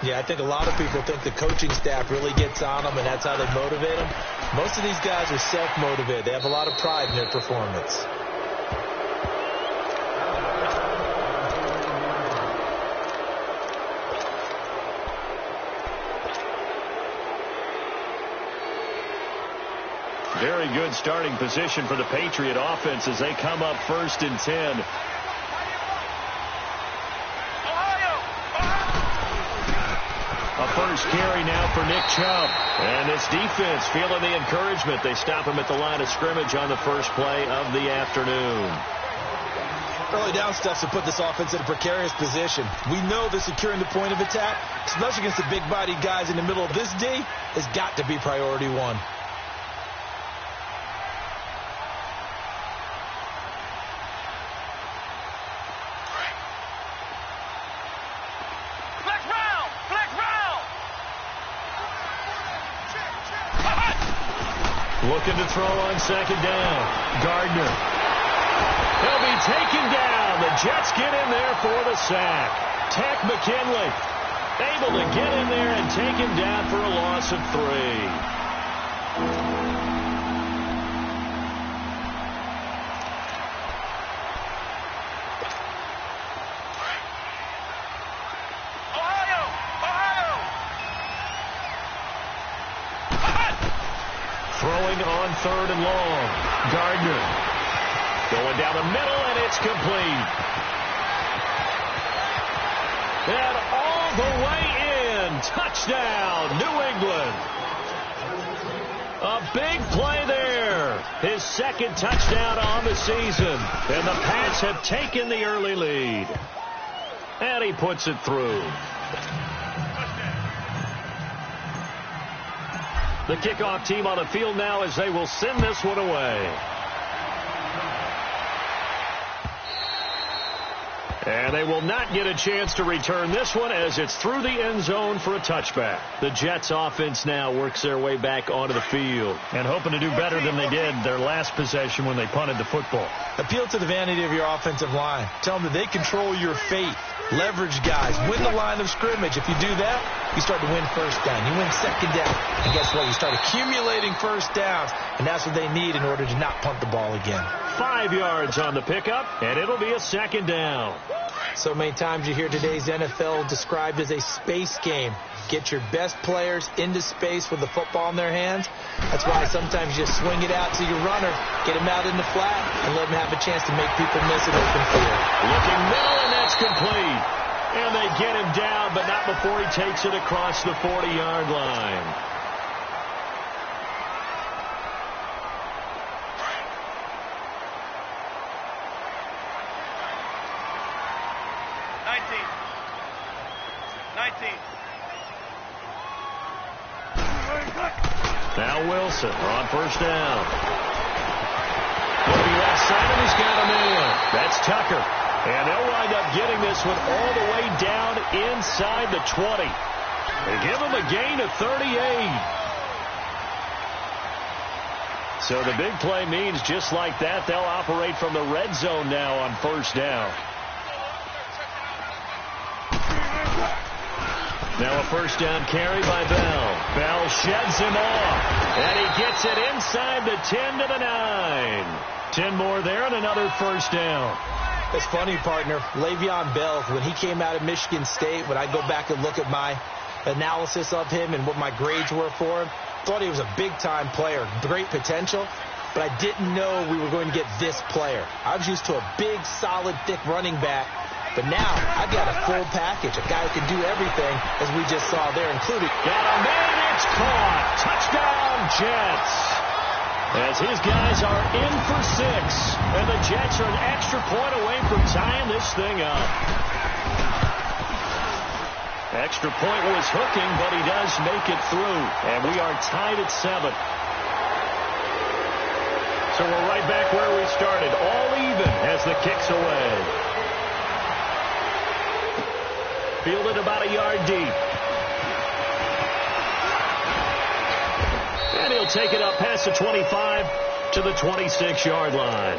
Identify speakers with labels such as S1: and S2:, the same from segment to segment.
S1: Yeah, I think a lot of people think the coaching staff really gets on them, and that's how they motivate them. Most of these guys are self-motivated. They have a lot of pride in their performance.
S2: Very good starting position for the Patriot offense as they come up 1st and 10. A first carry now for Nick Chubb. And this defense feeling the encouragement. They stop him at the line of scrimmage on the first play of the afternoon.
S1: Early down stuff to put this offense in a precarious position. We know that securing the point of attack, especially against the big-bodied guys in the middle of this D, has got to be priority one.
S2: Looking to throw on 2nd down. Gardner. He'll be taken down. The Jets get in there for the sack. Tack McKinley able to get in there and take him down for a loss of 3. Throwing on 3rd and long. Gardner going down the middle, and it's complete. And all the way in. Touchdown, New England. A big play there. His 2nd touchdown on the season. And the Pats have taken the early lead. And he puts it through. The kickoff team on the field now as they will send this one away. And they will not get a chance to return this one as it's through the end zone for a touchback. The Jets offense now works their way back onto the field and hoping to do better than they did their last possession when they punted the football.
S1: Appeal to the vanity of your offensive line. Tell them that they control your fate. Leverage guys. Win the line of scrimmage. If you do that, you start to win 1st down. You win 2nd down. And guess what? You start accumulating 1st downs. And that's what they need in order to not punt the ball again.
S2: 5 yards on the pickup, and it'll be a 2nd down.
S1: So many times you hear today's NFL described as a space game. Get your best players into space with the football in their hands. That's why sometimes you just swing it out to your runner, get him out in the flat, and let him have a chance to make people miss an open field.
S2: Looking middle, and that's complete. And they get him down, but not before he takes it across the 40-yard line. Now Wilson on 1st down. Looking left side, and he's got a man. That's Tucker. And they'll wind up getting this one all the way down inside the 20. They give him a gain of 38. So the big play means just like that, they'll operate from the red zone now on 1st down. Now a 1st down carry by Bell. Bell sheds him off. And he gets it inside the 10 to the 9. 10 more there and another 1st down.
S1: It's funny, partner. Le'Veon Bell, when he came out of Michigan State, when I go back and look at my analysis of him and what my grades were for him, thought he was a big-time player, great potential, but I didn't know we were going to get this player. I was used to a big, solid, thick running back. But now, I've got a full package, a guy who can do everything, as we just saw there, including...
S2: Got a man, it's caught. Touchdown, Jets. As his guys are in for 6. And the Jets are an extra point away from tying this thing up. Extra point was hooking, but he does make it through. And we are tied at 7. So we're right back where we started. All even as the kick's away. Fielded about a yard deep. And he'll take it up past the 25 to the 26-yard line.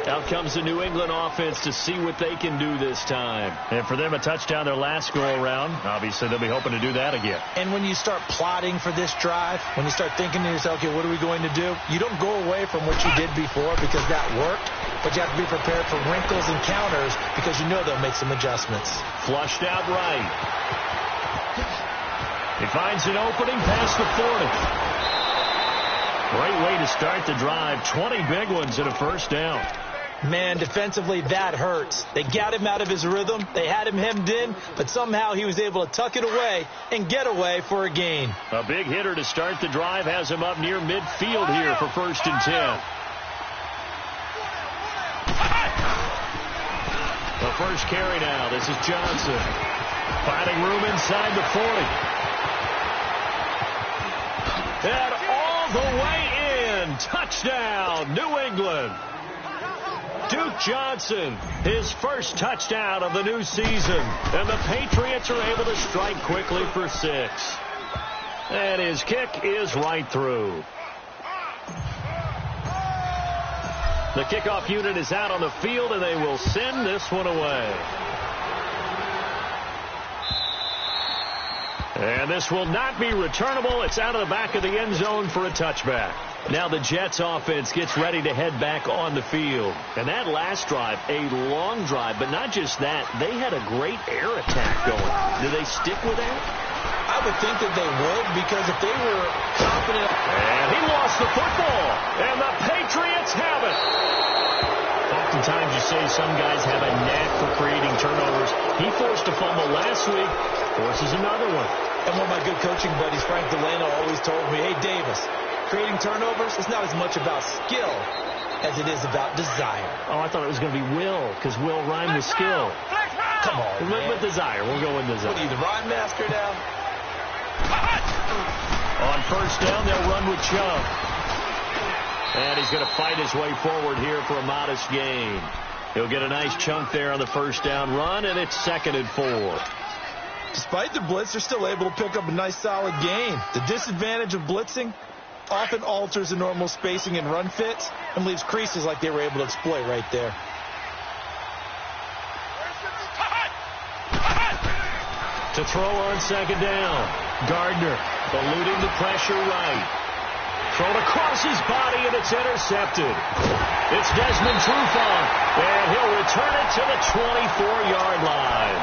S2: Out comes the New England offense to see what they can do this time. And for them, a touchdown their last go-around. Obviously, they'll be hoping to do that again.
S1: And when you start plotting for this drive, when you start thinking to yourself, okay, what are we going to do? You don't go away from what you did before because that worked, but you have to be prepared for wrinkles and counters because you know they'll make some adjustments.
S2: Flushed out right. He finds an opening past the 40. Great way to start the drive. 20 big ones and a first down.
S1: Man, defensively, that hurts. They got him out of his rhythm. They had him hemmed in, but somehow he was able to tuck it away and get away for a gain.
S2: A big hitter to start the drive has him up near midfield here for 1st and 10. The first carry now. This is Johnson. Finding room inside the 40. And all the way in. Touchdown, New England. Duke Johnson, his first touchdown of the new season. And the Patriots are able to strike quickly for 6. And his kick is right through. The kickoff unit is out on the field, and they will send this one away. And this will not be returnable. It's out of the back of the end zone for a touchback. Now the Jets offense gets ready to head back on the field. And that last drive, a long drive, but not just that. They had a great air attack going. Do they stick with that?
S1: I would think that they would, because if they were confident.
S2: And he lost the football. And the Patriots have it. Oftentimes you say some guys have a knack for creating turnovers. He forced a fumble last week, forces another one.
S1: And one of my good coaching buddies, Frank Delano, always told me, hey, Davis, creating turnovers is not as much about skill as it is about desire.
S2: Oh, I thought it was going to be will, because will rhyme with skill.
S1: Come on, man.
S2: With desire. We'll go with desire.
S1: What are you, the rhyme master now?
S2: On first down, they'll run with Chubb. And he's going to fight his way forward here for a modest gain. He'll get a nice chunk there on the first down run, and it's 2nd and 4.
S1: Despite the blitz, they're still able to pick up a nice solid gain. The disadvantage of blitzing often alters the normal spacing and run fits and leaves creases like they were able to exploit right there.
S2: To throw on 2nd down, Gardner eluding the pressure right. Thrown across his body, and it's intercepted. It's Desmond Trufant, and he'll return it to the 24-yard line.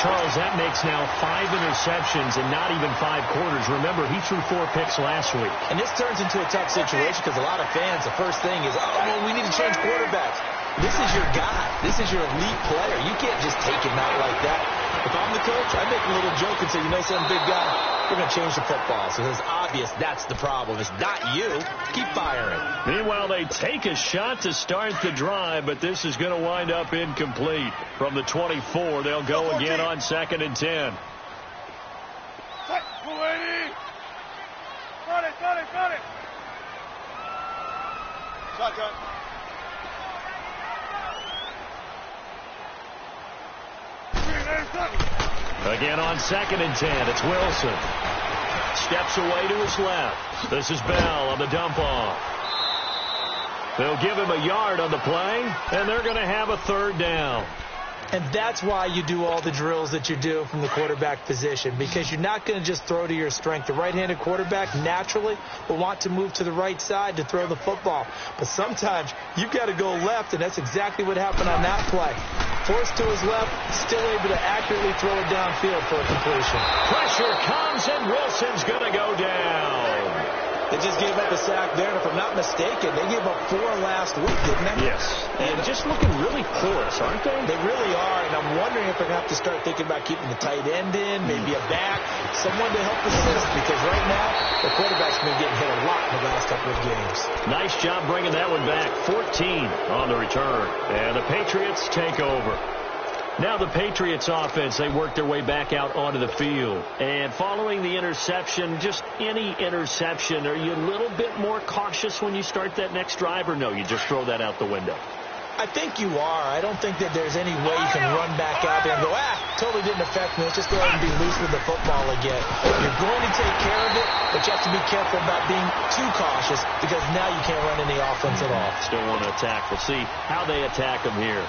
S2: Charles, that makes now 5 interceptions and not even 5 quarters. Remember, he threw 4 picks last week.
S1: And this turns into a tough situation because a lot of fans, the first thing is, oh, well, we need to change quarterbacks. This is your guy. This is your elite player. You can't just take him out like that. If I'm the coach, I make a little joke and say, you know something, big guy, we're going to change the football. So it's obvious that's the problem. It's not you. Keep firing.
S2: Meanwhile, they take a shot to start the drive, but this is going to wind up incomplete. From the 24, they'll go again on 2nd and 10.
S3: Got it. Shotgun.
S2: Again on 2nd and 10, it's Wilson. Steps away to his left. This is Bell on the dump off. They'll give him a yard on the play, and they're going to have a 3rd down.
S1: And that's why you do all the drills that you do from the quarterback position, because you're not going to just throw to your strength. The right-handed quarterback naturally will want to move to the right side to throw the football. But sometimes you've got to go left, and that's exactly what happened on that play. Forced to his left, still able to accurately throw it downfield for a completion.
S2: Pressure comes, and Wilson's going to go down.
S1: They just gave up a sack there, and if I'm not mistaken, they gave up 4 last week, didn't they?
S2: Yes. And just looking really porous, aren't they?
S1: They really are, and I'm wondering if they're going to have to start thinking about keeping the tight end in, maybe a back, someone to help assist, because right now, the quarterback's been getting hit a lot in the last couple of games.
S2: Nice job bringing that one back. 14 on the return, and the Patriots take over. Now the Patriots offense, they work their way back out onto the field. And following the interception, just any interception, are you a little bit more cautious when you start that next drive, or no, you just throw that out the window?
S1: I think you are. I don't think that there's any way you can run back out there and go, totally didn't affect me. Let's just go ahead and be loose with the football again. You're going to take care of it, but you have to be careful about being too cautious because now you can't run any offense at all.
S2: Still want to attack. We'll see how they attack him here.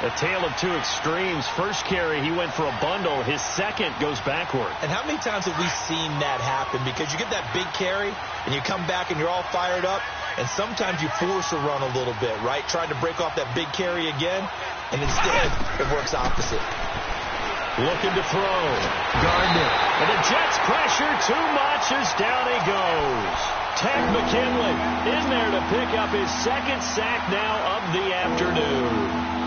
S2: A tale of two extremes. First carry, he went for a bundle. His second goes backward.
S1: And how many times have we seen that happen? Because you get that big carry, and you come back and you're all fired up, and sometimes you force a run a little bit, right? Trying to break off that big carry again, and instead it works opposite.
S2: Looking to throw. Gardner. And the Jets pressure too much as down he goes. Ted McKinley in there to pick up his second sack now of the afternoon.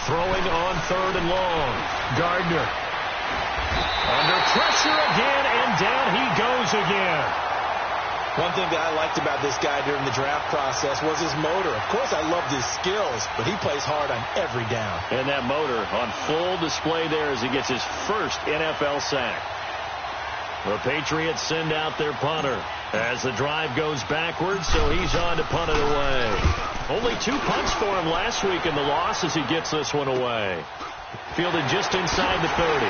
S2: Throwing on 3rd and long. Gardner. Under pressure again, and down he goes again.
S1: One thing that I liked about this guy during the draft process was his motor. Of course, I loved his skills, but he plays hard on every down.
S2: And that motor on full display there as he gets his first NFL sack. The Patriots send out their punter as the drive goes backwards, so he's on to punt it away. Only 2 punts for him last week in the loss as he gets this one away. Fielded just inside the 30.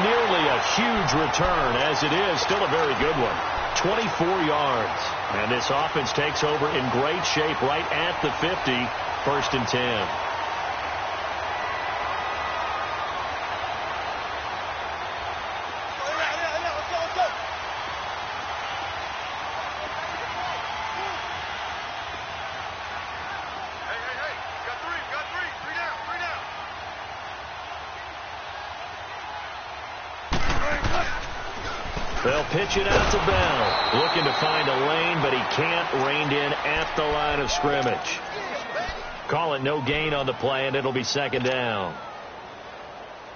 S2: Nearly a huge return as it is. Still a very good one. 24 yards. And this offense takes over in great shape right at the 50. 1st and 10. They'll pitch it out to Bell. Looking to find a lane, but he can't. Reined in at the line of scrimmage. Call it no gain on the play, and it'll be 2nd down.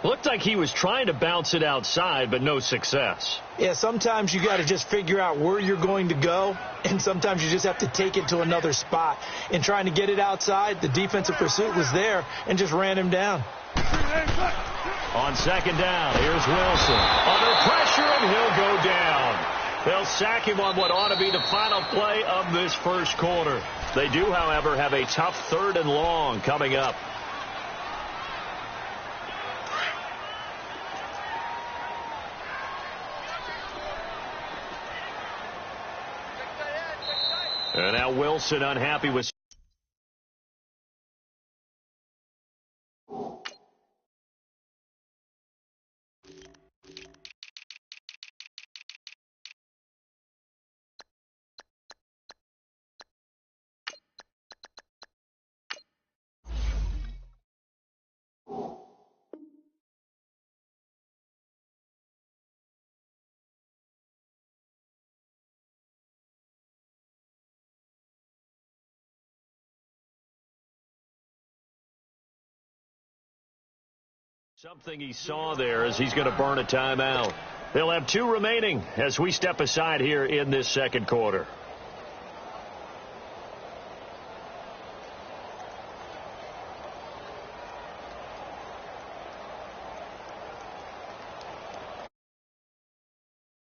S2: Looked like he was trying to bounce it outside, but no success.
S1: Yeah, sometimes you got to just figure out where you're going to go, and sometimes you just have to take it to another spot. In trying to get it outside, the defensive pursuit was there and just ran him down.
S2: On 2nd down, here's Wilson. Under pressure, and he'll go down. They'll sack him on what ought to be the final play of this first quarter. They do, however, have a tough 3rd and long coming up. And now Wilson unhappy with... Something he saw there as he's going to burn a timeout. They'll have 2 remaining as we step aside here in this second quarter.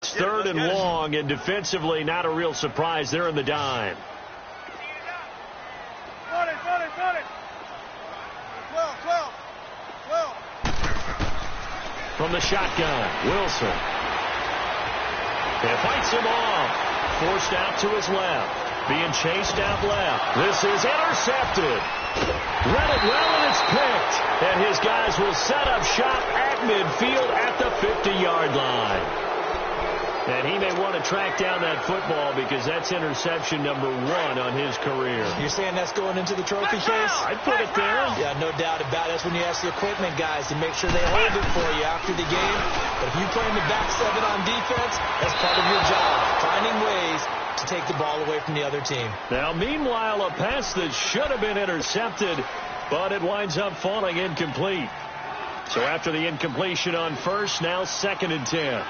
S2: It's 3rd and long, and defensively not a real surprise. They're in the dime.
S3: Got it. 12.
S2: From the shotgun, Wilson. It fights him off. Forced out to his left. Being chased out left. This is intercepted. Read it well, and it's picked. And his guys will set up shop at midfield at the 50-yard line. And he may want to track down that football because that's interception number 1 on his career.
S1: You're saying that's going into the trophy case?
S2: I'd put it there.
S1: Yeah, no doubt about it. That's when you ask the equipment guys to make sure they hold it for you after the game. But if you play in the back 7 on defense, that's part of your job, finding ways to take the ball away from the other team.
S2: Now, meanwhile, a pass that should have been intercepted, but it winds up falling incomplete. So after the incompletion on first, now 2nd and 10.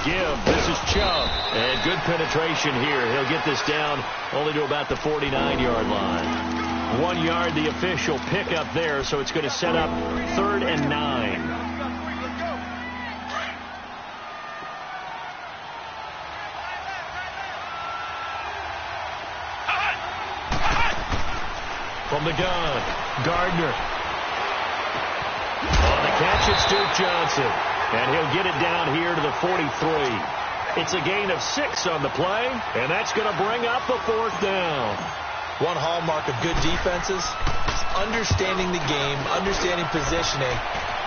S2: give. This is Chubb. And good penetration here. He'll get this down only to about the 49-yard line. 1 yard, the official pickup there, so it's going to set up 3rd and 9. From the gun, Gardner. On the catch, it's Duke Johnson. And he'll get it down here to the 43. It's a gain of 6 on the play, and that's going to bring up the 4th down.
S1: One hallmark of good defenses is understanding the game, understanding positioning,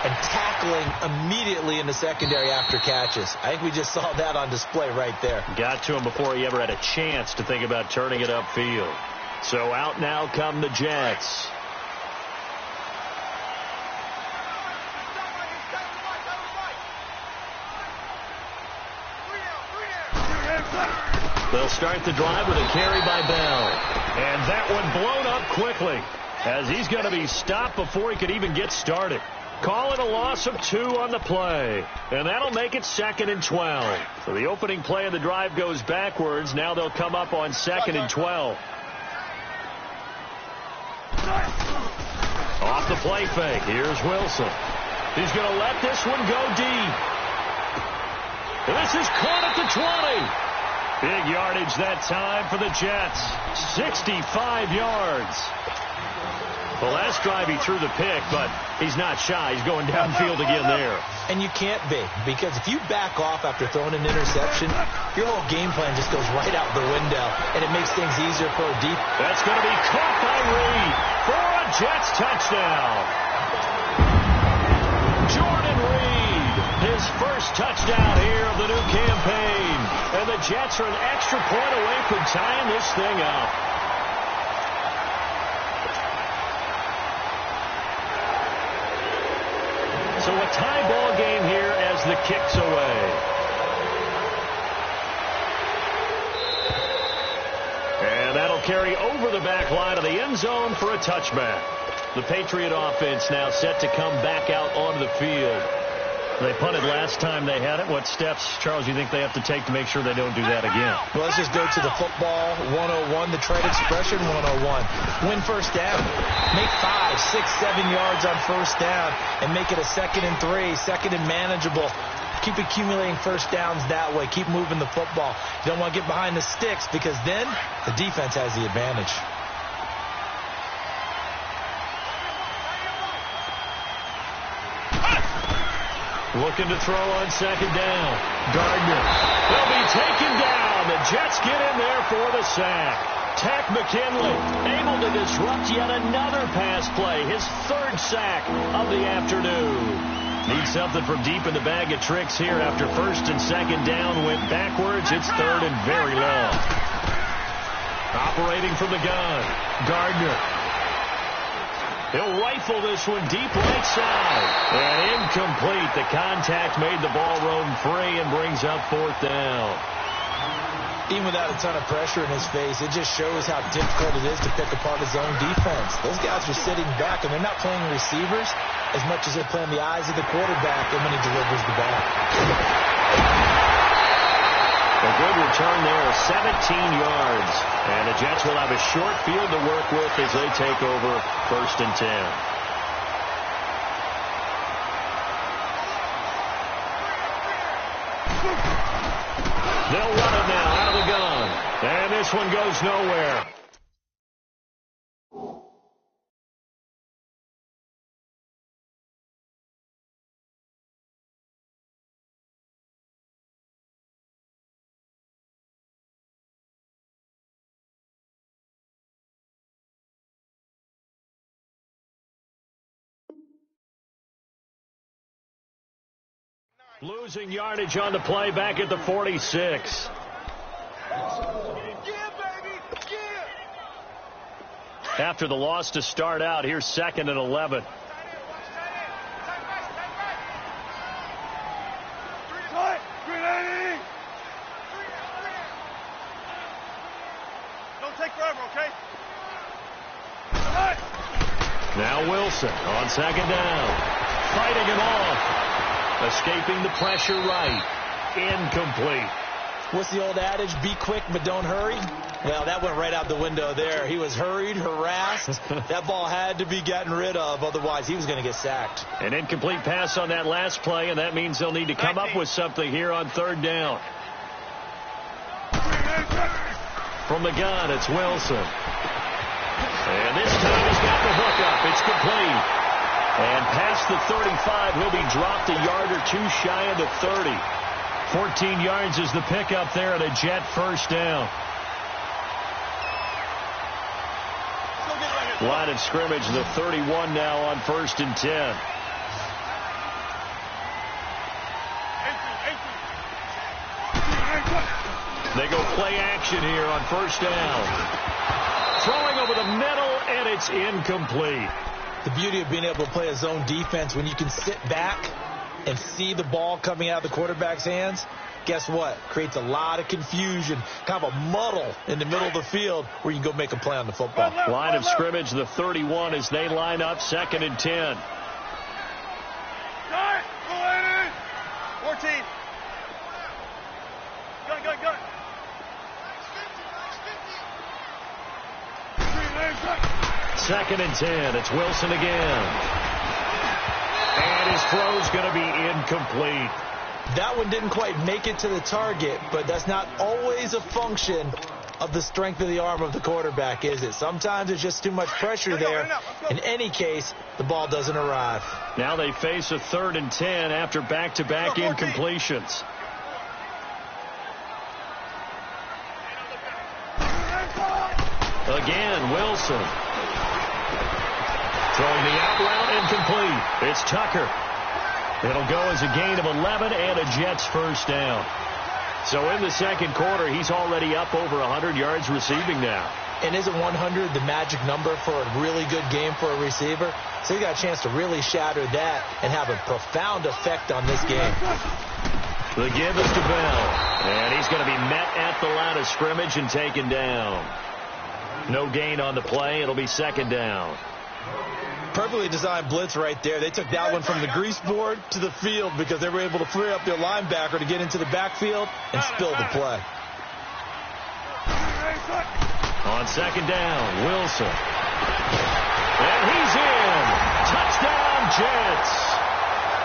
S1: and tackling immediately in the secondary after catches. I think we just saw that on display right there.
S2: Got to him before he ever had a chance to think about turning it upfield. So out now come the Jets. They'll start the drive with a carry by Bell. And that one blown up quickly as he's going to be stopped before he could even get started. Call it a loss of 2 on the play. And that'll make it 2nd and 12. So the opening play of the drive goes backwards. Now they'll come up on 2nd and 12. Off the play fake. Here's Wilson. He's going to let this one go deep. And this is caught at the 20. Big yardage that time for the Jets. 65 yards. The last drive he threw the pick, but he's not shy. He's going downfield again there.
S1: And you can't be, because if you back off after throwing an interception, your whole game plan just goes right out the window, and it makes things easier for a deep.
S2: That's going to be caught by Reed for a Jets touchdown. Jordan Reed, his first touchdown here of the new campaign. And the Jets are an extra point away from tying this thing up. So a tie ball game here as the kick's away. And that'll carry over the back line of the end zone for a touchback. The Patriot offense now set to come back out onto the field. They punted last time they had it. What steps, Charles, you think they have to take to make sure they don't do that again?
S1: Well, let's just go to the football 101, the trade expression 101. Win first down. Make 5, 6, 7 yards on first down and make it a 2nd and 3, 2nd and manageable. Keep accumulating first downs that way. Keep moving the football. You don't want to get behind the sticks because then the defense has the advantage.
S2: Looking to throw on 2nd down. Gardner. They'll be taken down. The Jets get in there for the sack. Takk McKinley able to disrupt yet another pass play. His 3rd sack of the afternoon. Needs something from deep in the bag of tricks here after 1st and 2nd down went backwards. It's 3rd and very long. Operating from the gun. Gardner. He'll rifle this one deep right side. And incomplete. The contact made the ball roam free and brings up 4th down.
S1: Even without a ton of pressure in his face, it just shows how difficult it is to pick apart his own defense. Those guys are sitting back, and they're not playing receivers as much as they're playing the eyes of the quarterback and when he delivers the ball.
S2: A good return there, 17 yards. And the Jets will have a short field to work with as they take over 1st and 10. They'll run it now out of the gun. And this one goes nowhere. Losing yardage on the play back at the 46. After the loss to start out, here's 2nd and 11.
S3: Don't take forever, okay?
S2: Now Wilson on 2nd down. Fighting him off. Escaping the pressure right. incomplete.
S1: What's the old adage? Be quick, but don't hurry. Well, that went right out the window there. He was hurried, harassed. That ball had to be gotten rid of. Otherwise, he was going to get sacked.
S2: An incomplete pass on that last play, and that means they'll need to come up with something here on third down. From the gun, it's Wilson. And this time he's got the hook up. It's complete. And past the 35, he'll be dropped a yard or two shy of the 30. 14 yards is the pickup there, and a Jet first down. Line of scrimmage, the 31 now on 1st and 10. They go play action here on 1st down. Throwing over the middle, and it's incomplete.
S1: The beauty of being able to play a zone defense, when you can sit back and see the ball coming out of the quarterback's hands, guess what? Creates a lot of confusion, kind of a muddle in the middle of the field where you can go make a play on the football.
S2: Line of scrimmage, the 31 as they line up 2nd and 10.
S3: 14. Gun.
S2: 2nd and 10. It's Wilson again. And his throw's going to be incomplete.
S1: That one didn't quite make it to the target, but that's not always a function of the strength of the arm of the quarterback, is it? Sometimes there's just too much pressure there. In any case, the ball doesn't arrive.
S2: Now they face a 3rd and 10 after back-to-back incompletions. Again, Wilson. Throwing the out route incomplete. It's Tucker. It'll go as a gain of 11 and a Jets first down. So in the second quarter, he's already up over 100 yards receiving now.
S1: And isn't 100 the magic number for a really good game for a receiver? So he got a chance to really shatter that and have a profound effect on this game.
S2: The give is to Bell. And he's going to be met at the line of scrimmage and taken down. No gain on the play. It'll be 2nd down.
S1: Perfectly designed blitz right there. They took that one from the grease board to the field because they were able to free up their linebacker to get into the backfield and spill the play.
S2: On 2nd down, Wilson. And he's in. Touchdown, Jets.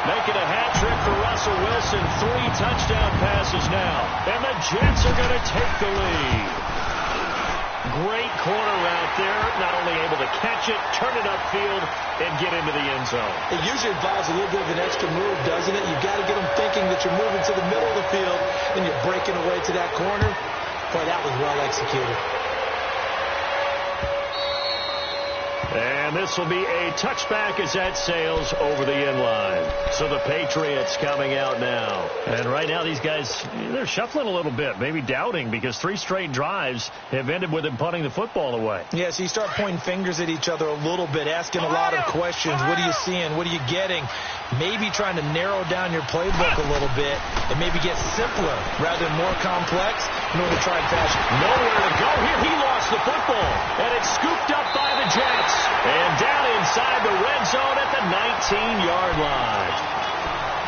S2: Making a hat trick for Russell Wilson. 3 touchdown passes now. And the Jets are going to take the lead. Great corner route there. Not only able to catch it, turn it upfield, and get into the end zone.
S1: It usually involves a little bit of an extra move, doesn't it? You've got to get them thinking that you're moving to the middle of the field and you're breaking away to that corner. Boy, that was well executed.
S2: And this will be a touchback as that sails over the end line. So the Patriots coming out now. And right now these guys, they're shuffling a little bit, maybe doubting, because 3 straight drives have ended with them punting the football away.
S1: Yeah, so you start pointing fingers at each other a little bit, asking a lot of questions. What are you seeing? What are you getting? Maybe trying to narrow down your playbook a little bit and maybe get simpler rather than more complex in order to try and fashion.
S2: Nowhere to go here. He lost the football, and it's scooped up by the Jets. And down inside the red zone at the 19-yard line.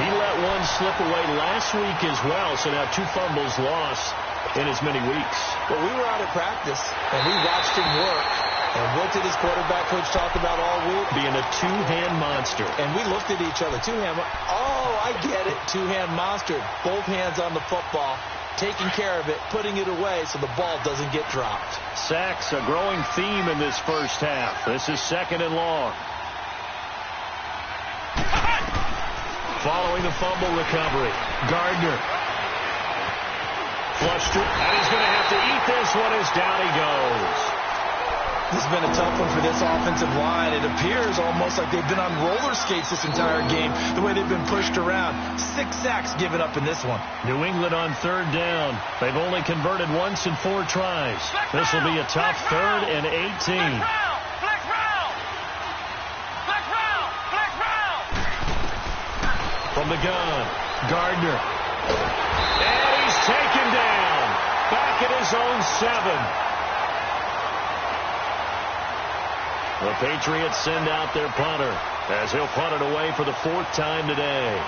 S2: He let one slip away last week as well, so now 2 fumbles lost in as many weeks.
S1: Well, we were out at practice, and we watched him work. And what did his quarterback coach talk about all week?
S2: Being a 2-hand monster.
S1: And we looked at each other. 2-hand. Oh, I get it. 2-hand monster. Both hands on the football, taking care of it, putting it away so the ball doesn't get dropped.
S2: Sacks, a growing theme in this first half. This is 2nd and long. Following the fumble recovery, Gardner. Flushed it, and he's going to have to eat this one as down he goes.
S1: This has been a tough one for this offensive line. It appears almost like they've been on roller skates this entire game, the way they've been pushed around. 6 sacks given up in this one.
S2: New England on 3rd down. They've only converted once in 4 tries. This will be a tough 3rd and 18. From the gun, Gardner. And he's taken down. Back at his own 7. The Patriots send out their punter as he'll punt it away for the 4th time today.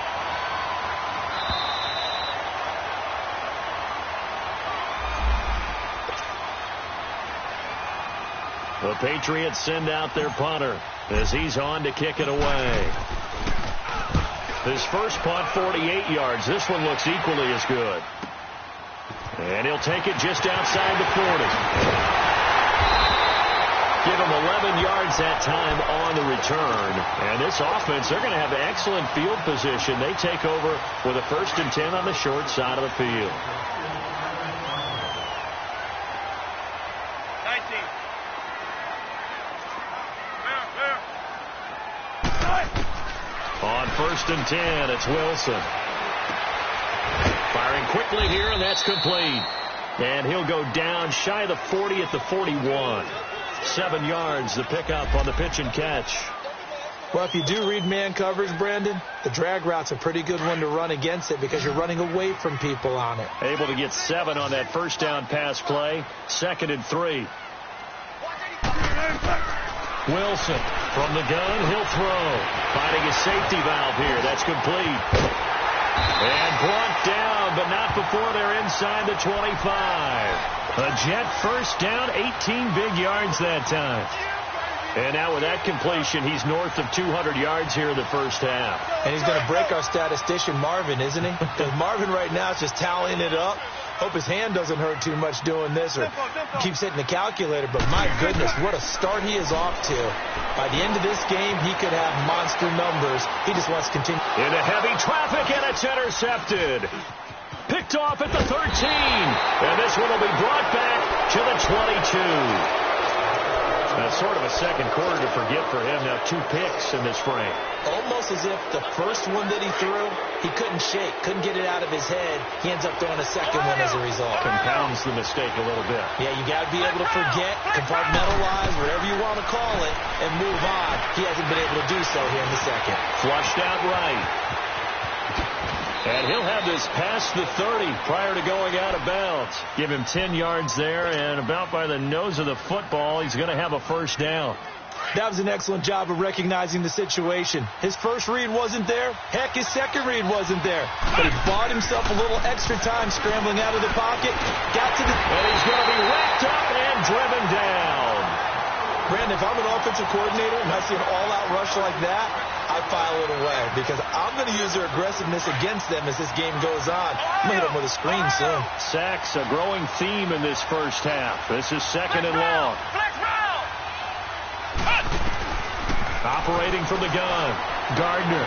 S2: The Patriots send out their punter as he's on to kick it away. His first punt, 48 yards. This one looks equally as good. And he'll take it just outside the 40. Give him 11 yards that time on the return. And this offense, they're going to have excellent field position. They take over with a 1st and 10 on the short side of the field.
S3: 19.
S2: On 1st and 10, it's Wilson. Firing quickly here, and that's complete. And he'll go down shy of the 40 at the 41. 7 yards, the pickup on the pitch and catch.
S1: Well, if you do read man coverage, Brandon, the drag route's a pretty good one to run against it because you're running away from people on it.
S2: Able to get 7 on that first down pass play. 2nd and 3. Wilson from the gun, he'll throw. Finding a safety valve here. That's complete. And brought down, but not before they're inside the 25. A Jet first down, 18 big yards that time. And now with that completion, he's north of 200 yards here in the first half.
S1: And he's going to break our statistician, Marvin, isn't he? Because Marvin right now is just tallying it up. Hope his hand doesn't hurt too much doing this or keeps hitting the calculator. But my goodness, what a start he is off to. By the end of this game, he could have monster numbers. He just wants to continue.
S2: Into heavy traffic, and it's intercepted. Picked off at the 13. And this one will be brought back to the 22. That's sort of a second quarter to forget for him. Now 2 picks in this frame.
S1: Almost as if the first one that he threw, he couldn't shake, couldn't get it out of his head. He ends up throwing a second one as a result.
S2: Compounds the mistake a little bit.
S1: Yeah, you got to be able to forget, compartmentalize, whatever you want to call it, and move on. He hasn't been able to do so here in the second.
S2: Flushed out right. And he'll have this past the 30 prior to going out of bounds. Give him 10 yards there, and about by the nose of the football, he's going to have a first down.
S1: That was an excellent job of recognizing the situation. His first read wasn't there. Heck, his second read wasn't there. But he bought himself a little extra time scrambling out of the pocket. Got to the...
S2: And he's going to be wrapped up and driven down.
S1: Brandon, if I'm an offensive coordinator and I see an all-out rush like that, I file it away because I'm going to use their aggressiveness against them as this game goes on. I'm going to hit them with a screen soon.
S2: Sacks, a growing theme in this first half. This is 2nd and long. Operating from the gun, Gardner.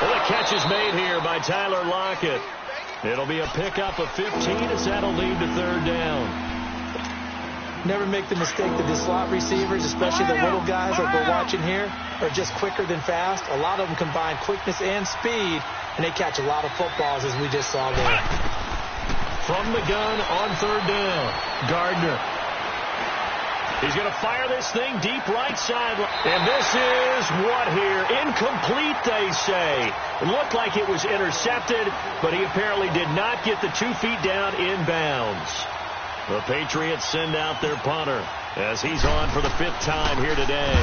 S2: Well, the catch is made here by Tyler Lockett. It'll be a pickup of 15 as that'll lead to 3rd down.
S1: Never make the mistake that the slot receivers, especially the little guys like we're watching here, are just quicker than fast. A lot of them combine quickness and speed, and they catch a lot of footballs, as we just saw there.
S2: From the gun on 3rd down, Gardner. He's going to fire this thing deep right side. And this is what here? Incomplete, they say. It looked like it was intercepted, but he apparently did not get the 2 feet down inbounds. The Patriots send out their punter as he's on for the 5th time here today.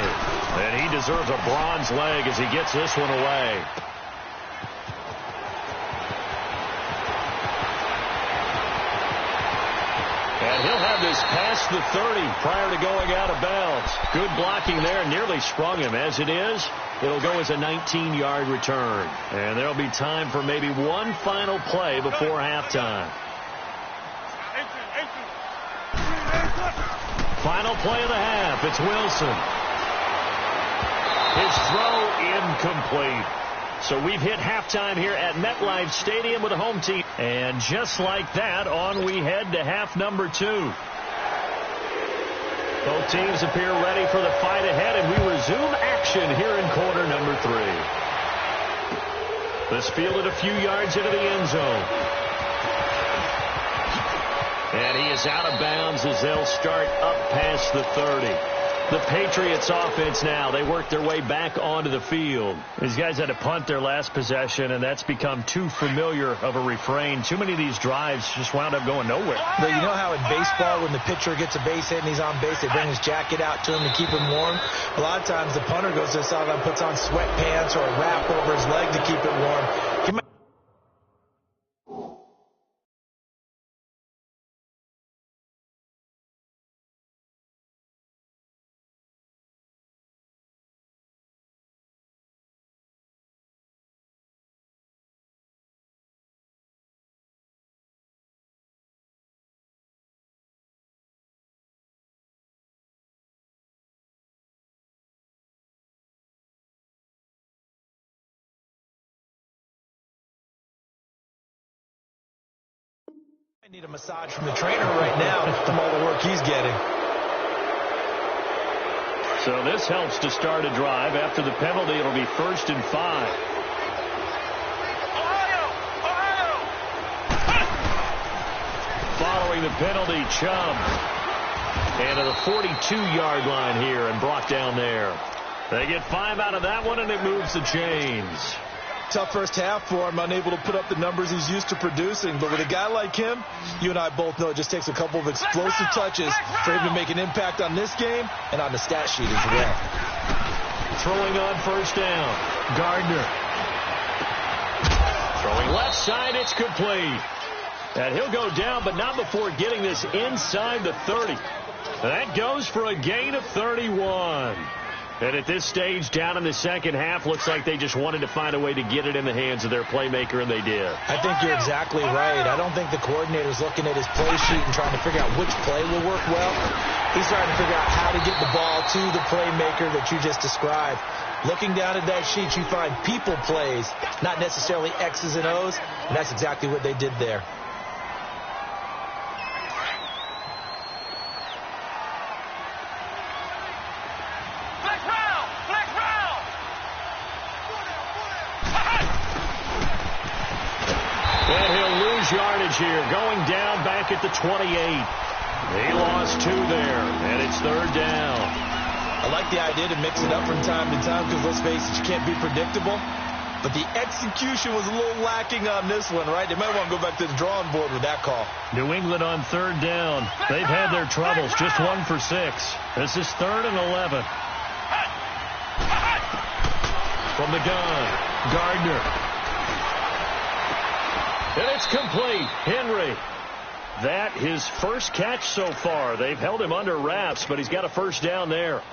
S2: And he deserves a bronze leg as he gets this one away. And he'll have this past the 30 prior to going out of bounds. Good blocking there, nearly sprung him. As it is, it'll go as a 19-yard return. And there'll be time for maybe one final play before halftime. Final play of the half. It's Wilson. His throw incomplete. So we've hit halftime here at MetLife Stadium with a home team. And just like that, on we head to half number 2. Both teams appear ready for the fight ahead, and we resume action here in quarter number 3. This fielded a few yards into the end zone. And he is out of bounds as they'll start up past the 30. The Patriots offense now, they work their way back onto the field. These guys had to punt their last possession, and that's become too familiar of a refrain. Too many of these drives just wound up going nowhere.
S1: But you know how in baseball, when the pitcher gets a base hit and he's on base, they bring his jacket out to him to keep him warm? A lot of times the punter goes to the sideline, puts on sweatpants or a wrap over his leg to keep it warm. He might I need a massage from the trainer right now from all the work he's getting.
S2: So this helps to start a drive. After the penalty, it'll be 1st and 5. Following the penalty, Chubb. And to the 42-yard line here and brought down there. They get 5 out of that one, and it moves the chains.
S1: Tough first half for him, unable to put up the numbers he's used to producing. But with a guy like him, you and I both know it just takes a couple of explosive touches for him to make an impact on this game and on the stat sheet as well.
S2: Throwing on 1st down, Gardner. Throwing left side, it's complete. And he'll go down, but not before getting this inside the 30. That goes for a gain of 31. And at this stage, down in the second half, looks like they just wanted to find a way to get it in the hands of their playmaker, and they did.
S1: I think you're exactly right. I don't think the coordinator's looking at his play sheet and trying to figure out which play will work well. He's trying to figure out how to get the ball to the playmaker that you just described. Looking down at that sheet, you find people plays, not necessarily X's and O's, and that's exactly what they did there.
S2: Yardage here, going down back at the 28. He lost 2 there, and it's 3rd down.
S1: I like the idea to mix it up from time to time because, let's face it, you can't be predictable. But the execution was a little lacking on this one, right? They might want to go back to the drawing board with that call.
S2: New England on 3rd down. They've had their troubles, just 1 for 6. This is 3rd and 11. From the gun, Gardner. And it's complete. Henry. That his first catch so far. They've held him under wraps, but he's got a 1st down there.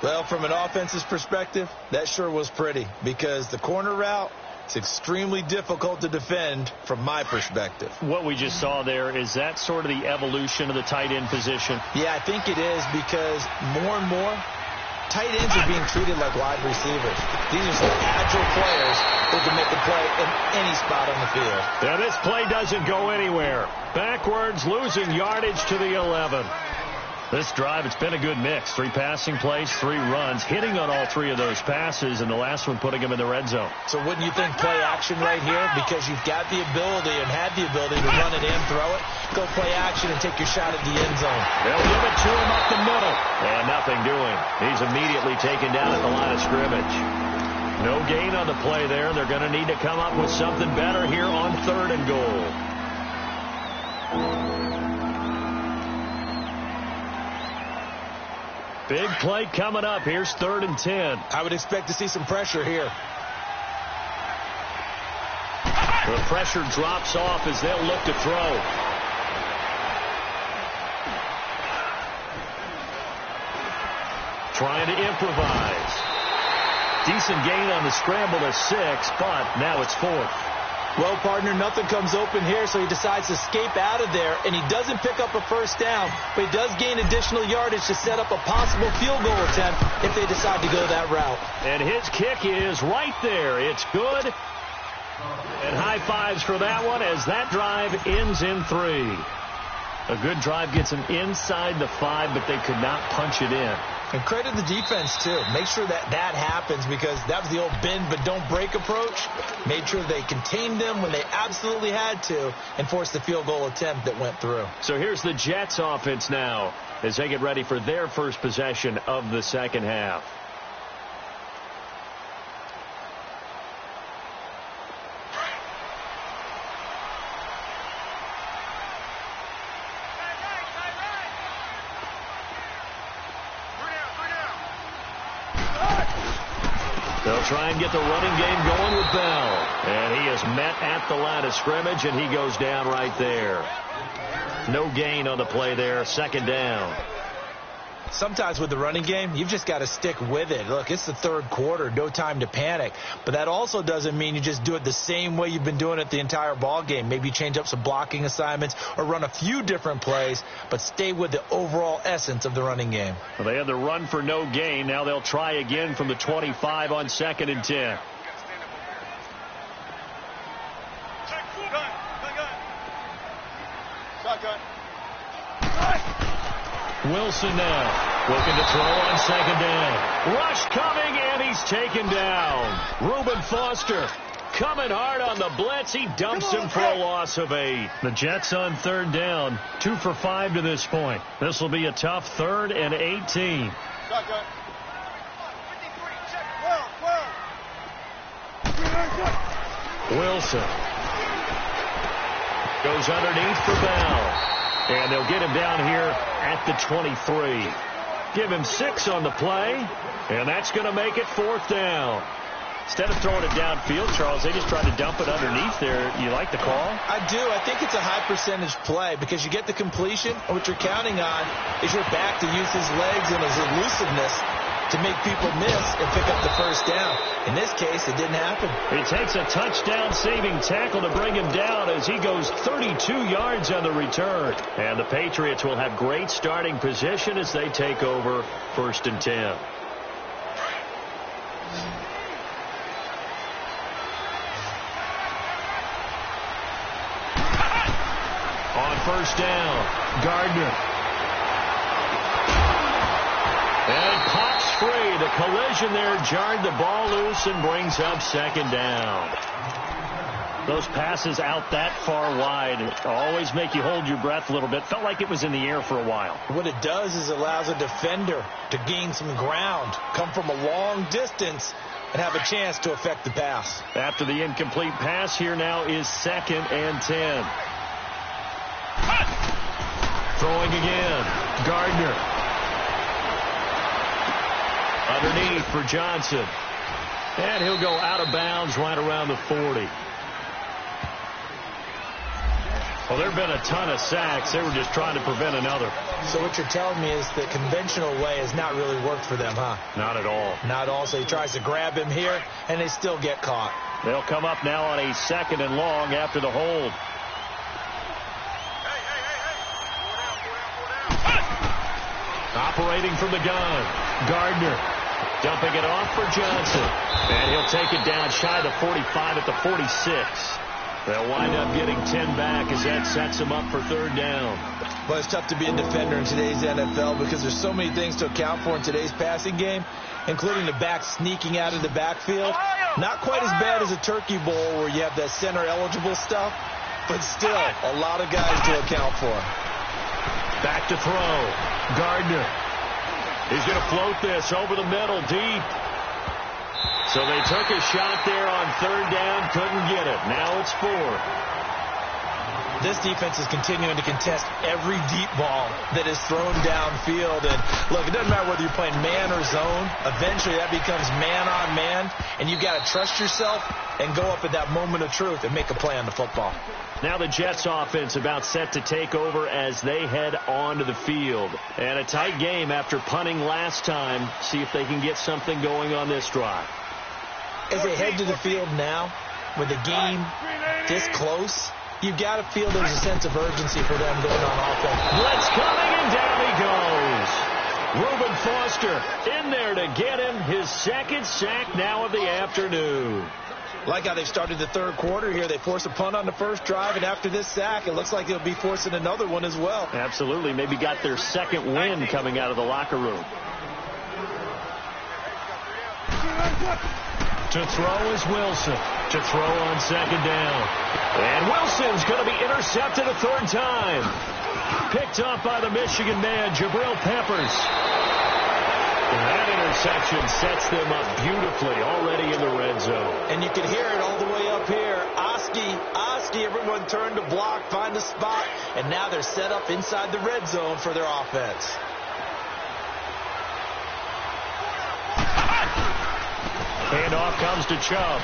S1: Well, from an offensive perspective, that sure was pretty because the corner route is extremely difficult to defend from my perspective.
S2: What we just saw there, is that sort of the evolution of the tight end position?
S1: Yeah, I think it is because more and more tight ends are being treated like wide receivers. These are some agile players who can make a play in any spot on the field.
S2: Now this play doesn't go anywhere. Backwards, losing yardage to the 11. This drive, it's been a good mix. 3 passing plays, 3 runs, hitting on all 3 of those passes, and the last one putting him in the red zone.
S1: So wouldn't you think play action right here? Because you've got the ability and had the ability to run it in, throw it, go play action and take your shot at the end zone.
S2: They'll give it to him up the middle. And nothing doing. He's immediately taken down at the line of scrimmage. No gain on the play there. They're going to need to come up with something better here on 3rd and goal. Big play coming up. Here's 3rd and 10.
S1: I would expect to see some pressure here.
S2: The pressure drops off as they'll look to throw. Trying to improvise. Decent gain on the scramble to 6, but now it's 4th.
S1: Well, partner, nothing comes open here, so he decides to escape out of there, and he doesn't pick up a 1st down, but he does gain additional yardage to set up a possible field goal attempt if they decide to go that route.
S2: And his kick is right there. It's good. And high fives for that one as that drive ends in 3. A good drive gets them inside the 5, but they could not punch it in.
S1: And credit the defense, too. Make sure that that happens because that was the old bend but don't break approach. Made sure they contained them when they absolutely had to and forced the field goal attempt that went through.
S2: So here's the Jets offense now as they get ready for their first possession of the second half. They'll try and get the running game going with Bell. And he is met at the line of scrimmage, and he goes down right there. No gain on the play there. 2nd down.
S1: Sometimes with the running game, you've just got to stick with it. Look, it's the 3rd quarter. No time to panic. But that also doesn't mean you just do it the same way you've been doing it the entire ball game. Maybe change up some blocking assignments or run a few different plays, but stay with the overall essence of the running game.
S2: Well, they had the run for no gain. Now they'll try again from the 25 on 2nd and 10. Wilson now looking to throw on second down. Rush coming, and he's taken down. Reuben Foster coming hard on the blitz. He dumps him for a loss of 8. The Jets on third down, 2 for 5 to this point. This will be a tough 3rd and 18. Wilson goes underneath for Bell. And they'll get him down here at the 23. Give him 6 on the play, and that's going to make it 4th down. Instead of throwing it downfield, Charles, they just tried to dump it underneath there. You like the call?
S1: I do. I think it's a high percentage play because you get the completion, and what you're counting on is your back to use his legs and his elusiveness to make people miss and pick up the first down. In this case, it didn't happen.
S2: It takes a touchdown-saving tackle to bring him down as he goes 32 yards on the return. And the Patriots will have great starting position as they take over 1st and 10. On first down, Gardner. And it pops free. The collision there jarred the ball loose and brings up second down. Those passes out that far wide always make you hold your breath a little bit. Felt like it was in the air for a while.
S1: What it does is it allows a defender to gain some ground, come from a long distance, and have a chance to affect the pass.
S2: After the incomplete pass, here now is 2nd and 10. Throwing again. Gardner. Underneath for Johnson. And he'll go out of bounds right around the 40. Well, there have been a ton of sacks. They were just trying to prevent another.
S1: So what you're telling me is the conventional way has not really worked for them, huh?
S2: Not at all.
S1: Not at all. So he tries to grab him here, and they still get caught.
S2: They'll come up now on a 2nd and long after the hold. Operating from the gun, Gardner dumping it off for Johnson. And he'll take it down shy of the 45 at the 46. They'll wind up getting 10 back as that sets them up for 3rd down.
S1: Well, it's tough to be a defender in today's NFL because there's so many things to account for in today's passing game, including the back sneaking out of the backfield. Not quite as bad as a turkey bowl where you have that center-eligible stuff, but still a lot of guys to account for.
S2: Back to throw. Gardner. He's going to float this over the middle deep. So they took a shot there on 3rd down, couldn't get it. Now it's 4th.
S1: This defense is continuing to contest every deep ball that is thrown downfield. And look, it doesn't matter whether you're playing man or zone. Eventually that becomes man on man, and you've got to trust yourself and go up at that moment of truth and make a play on the football.
S2: Now the Jets offense about set to take over as they head onto the field. And a tight game after punting last time. See if they can get something going on this drive.
S1: As they head to the field now, with the game this close, you've got to feel there's a sense of urgency for them going on offense.
S2: Blitz coming, and down he goes. Reuben Foster in there to get him his 2nd sack now of the afternoon.
S1: Like how they started the 3rd quarter here. They force a punt on the first drive, and after this sack, it looks like they'll be forcing another one as well.
S2: Absolutely. Maybe got their 2nd win coming out of the locker room. To throw is Wilson. To throw on 2nd down. And Wilson's going to be intercepted a 3rd time. Picked up by the Michigan man, Jabril Peppers. And that interception sets them up beautifully already in the red zone.
S1: And you can hear it all the way up here. Oski, everyone turned to block, find a spot, and now they're set up inside the red zone for their offense.
S2: Handoff comes to Chubb.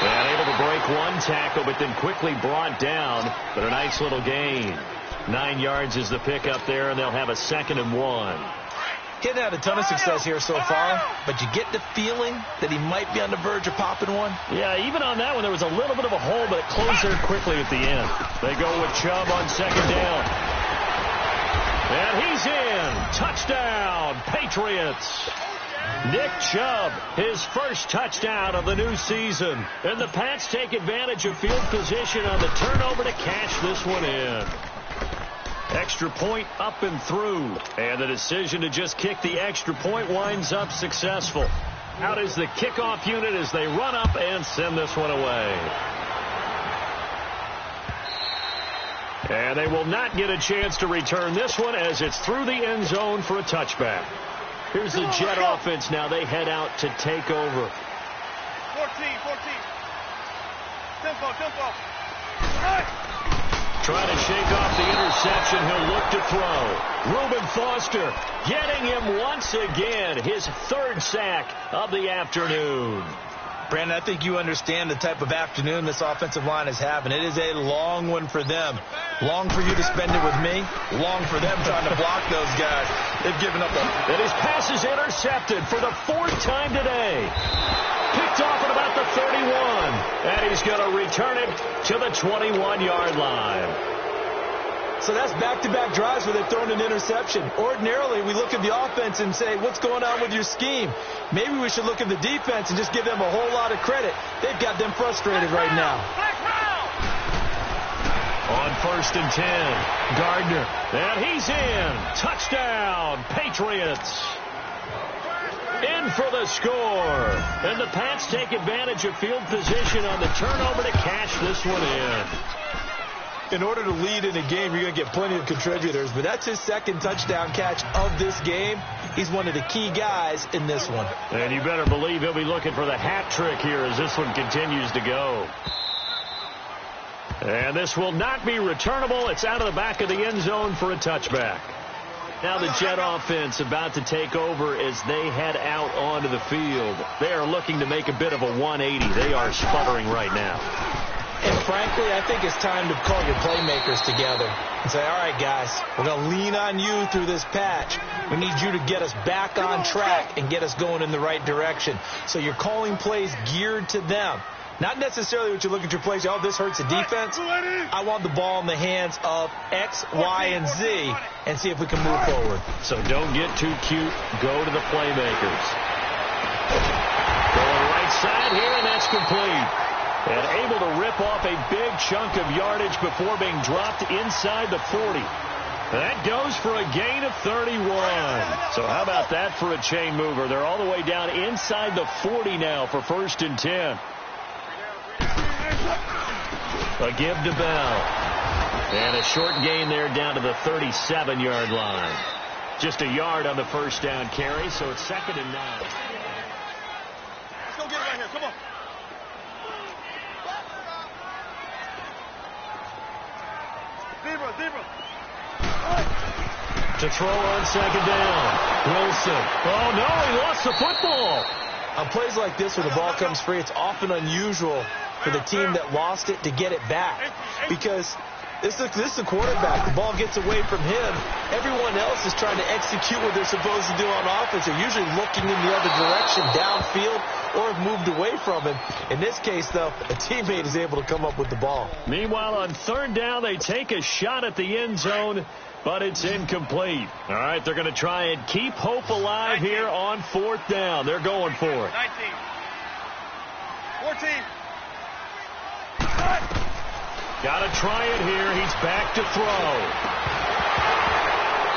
S2: And able to break one tackle, but then quickly brought down. But a nice little gain. 9 yards is the pickup there, and they'll have a 2nd and 1.
S1: Hitting had a ton of success here so far, but you get the feeling that he might be on the verge of popping one.
S2: Yeah, even on that one, there was a little bit of a hole, but it closed there quickly at the end. They go with Chubb on 2nd down. And he's in. Touchdown, Patriots. Nick Chubb, his first touchdown of the new season. And the Pats take advantage of field position on the turnover to cash this one in. Extra point up and through. And the decision to just kick the extra point winds up successful. Out is the kickoff unit as they run up and send this one away. And they will not get a chance to return this one as it's through the end zone for a touchback. Here's the Jet offense now. They head out to take over.
S3: 14. Tempo.
S2: Trying to shake off the interception. He'll look to throw. Reuben Foster getting him once again. His third sack of the afternoon.
S1: Brandon, I think you understand the type of afternoon this offensive line is having. It is a long one for them. Long for you to spend it with me. Long for them trying to block those guys. They've given up a...
S2: And his pass is intercepted for the fourth time today. Picked off at about the 31. And he's going to return it to the 21-yard line.
S1: So that's back-to-back drives where they've thrown an interception. Ordinarily, we look at the offense and say, what's going on with your scheme? Maybe we should look at the defense and just give them a whole lot of credit. They've got them frustrated right now.
S2: On 1st and 10, Gardner. And he's in. Touchdown, Patriots. In for the score. And the Pats take advantage of field position on the turnover to cash this one in.
S1: In order to lead in a game, you're going to get plenty of contributors, but that's his second touchdown catch of this game. He's one of the key guys in this one.
S2: And you better believe he'll be looking for the hat trick here as this one continues to go. And this will not be returnable. It's out of the back of the end zone for a touchback. Now the Jet offense about to take over as they head out onto the field. They are looking to make a bit of a 180. They are sputtering right now.
S1: And frankly, I think it's time to call your playmakers together and say, all right, guys, we're going to lean on you through this patch. We need you to get us back on track and get us going in the right direction. So you're calling plays geared to them. Not necessarily what you look at your plays, oh, this hurts the defense. I want the ball in the hands of X, Y, and Z and see if we can move forward.
S2: So don't get too cute. Go to the playmakers. Going right side here, and that's complete. And able to rip off a big chunk of yardage before being dropped inside the 40. That goes for a gain of 31. So how about that for a chain mover? They're all the way down inside the 40 now for 1st and 10. A give to Bell. And a short gain there down to the 37-yard line. Just a yard on the first down carry, so it's 2nd and 9.
S3: Let's go get it right here. Come on. Zebra.
S2: To throw on 2nd down. Wilson. Oh, no, he lost the football.
S1: On plays like this where the ball comes free, it's often unusual for the team that lost it to get it back. Because this is the quarterback. The ball gets away from him. Everyone else is trying to execute what they're supposed to do on offense. They're usually looking in the other direction, downfield, or have moved away from him. In this case, though, a teammate is able to come up with the ball.
S2: Meanwhile, on 3rd down, they take a shot at the end zone, but it's incomplete. All right, they're going to try and keep hope alive here on 4th down. They're going for it.
S3: 19. 14.
S2: Got to try it here. He's back to throw.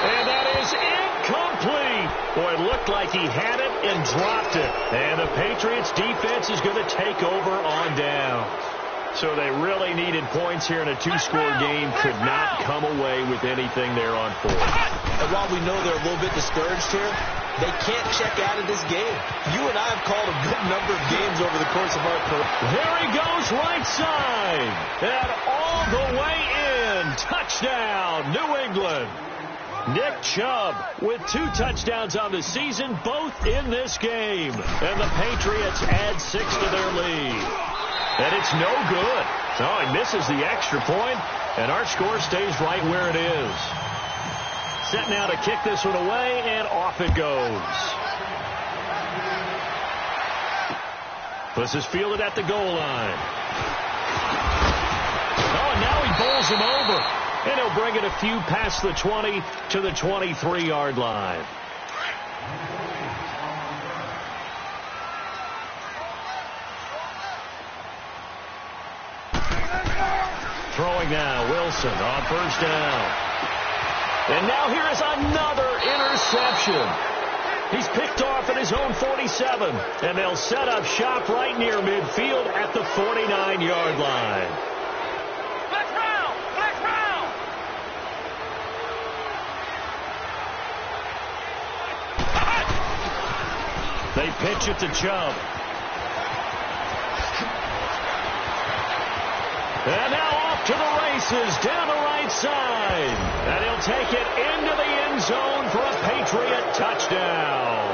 S2: And that is incomplete. Boy, it looked like he had it and dropped it. And the Patriots defense is going to take over on down. So they really needed points here in a 2-score game. Could not come away with anything there on 4th.
S1: And while we know they're a little bit discouraged here, they can't check out of this game. You and I have called a good number of games over the course of our career.
S2: There he goes right side. And all the way in. Touchdown, New England. Nick Chubb with 2 touchdowns on the season, both in this game. And the Patriots add 6 to their lead. And it's no good. So he misses the extra point, and our score stays right where it is. Set now to kick this one away, and off it goes. This is fielded at the goal line. Oh, and now he bowls him over. And he'll bring it a few past the 20 to the 23-yard line. Throwing now, Wilson on 1st down. And now here is another interception. He's picked off at his own 47, and they'll set up shop right near midfield at the 49-yard line.
S3: Flex round! Flex round!
S2: They pitch it to Chubb. And now off to the races down the right side. And he'll take it into the end zone for a Patriot touchdown.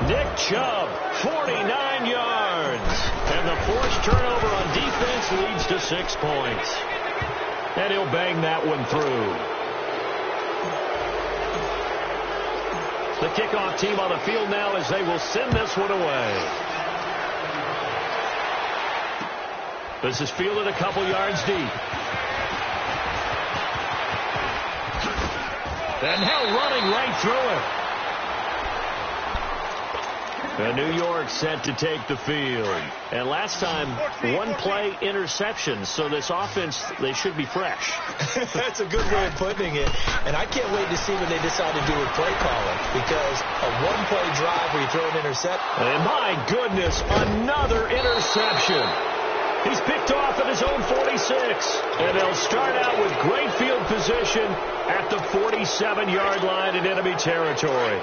S2: Nick Chubb, 49 yards. And the forced turnover on defense leads to 6 points. And he'll bang that one through. The kickoff team on the field now as they will send this one away. This is fielded a couple yards deep. And now running right through it. And New York set to take the field. And last time, one play interception. So this offense, they should be fresh.
S1: That's a good way of putting it. And I can't wait to see what they decide to do with play calling. Because a one-play drive where you throw an interception.
S2: And my goodness, another interception. He's picked off at his own 46. And they'll start out with great field position at the 47-yard line in enemy territory.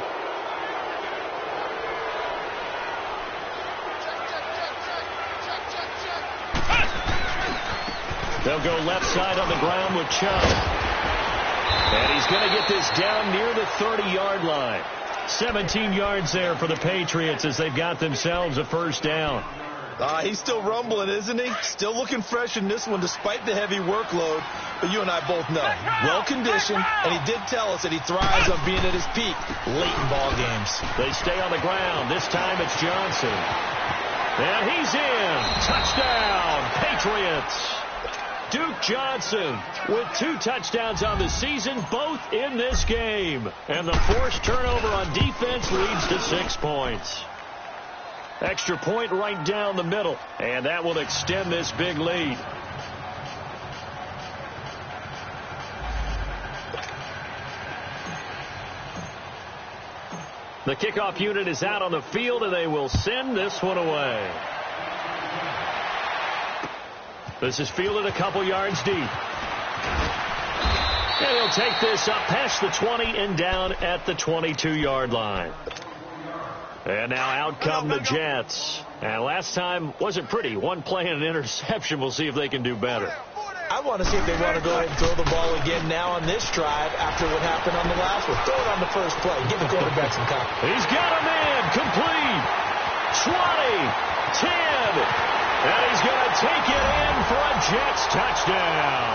S2: They'll go left side on the ground with Chubb. And he's going to get this down near the 30-yard line. 17 yards there for the Patriots as they've got themselves a first down.
S1: He's still rumbling, isn't he? Still looking fresh in this one despite the heavy workload. But you and I both know, well-conditioned, and he did tell us that he thrives on being at his peak late in ball games.
S2: They stay on the ground. This time it's Johnson. And he's in. Touchdown, Patriots. Duke Johnson with 2 touchdowns on the season, both in this game. And the forced turnover on defense leads to 6 points. Extra point right down the middle, and that will extend this big lead. The kickoff unit is out on the field, and they will send this one away. This is fielded a couple yards deep. And he'll take this up past the 20 and down at the 22-yard line. And now out come the Jets. And last time wasn't pretty. One play and an interception. We'll see if they can do better.
S1: I want to see if they want to go ahead and throw the ball again now on this drive after what happened on the last one. Throw it on the first play. Give the quarterback some confidence.
S2: He's got a man. Complete. 20. 10. And he's going to take it in for a Jets touchdown.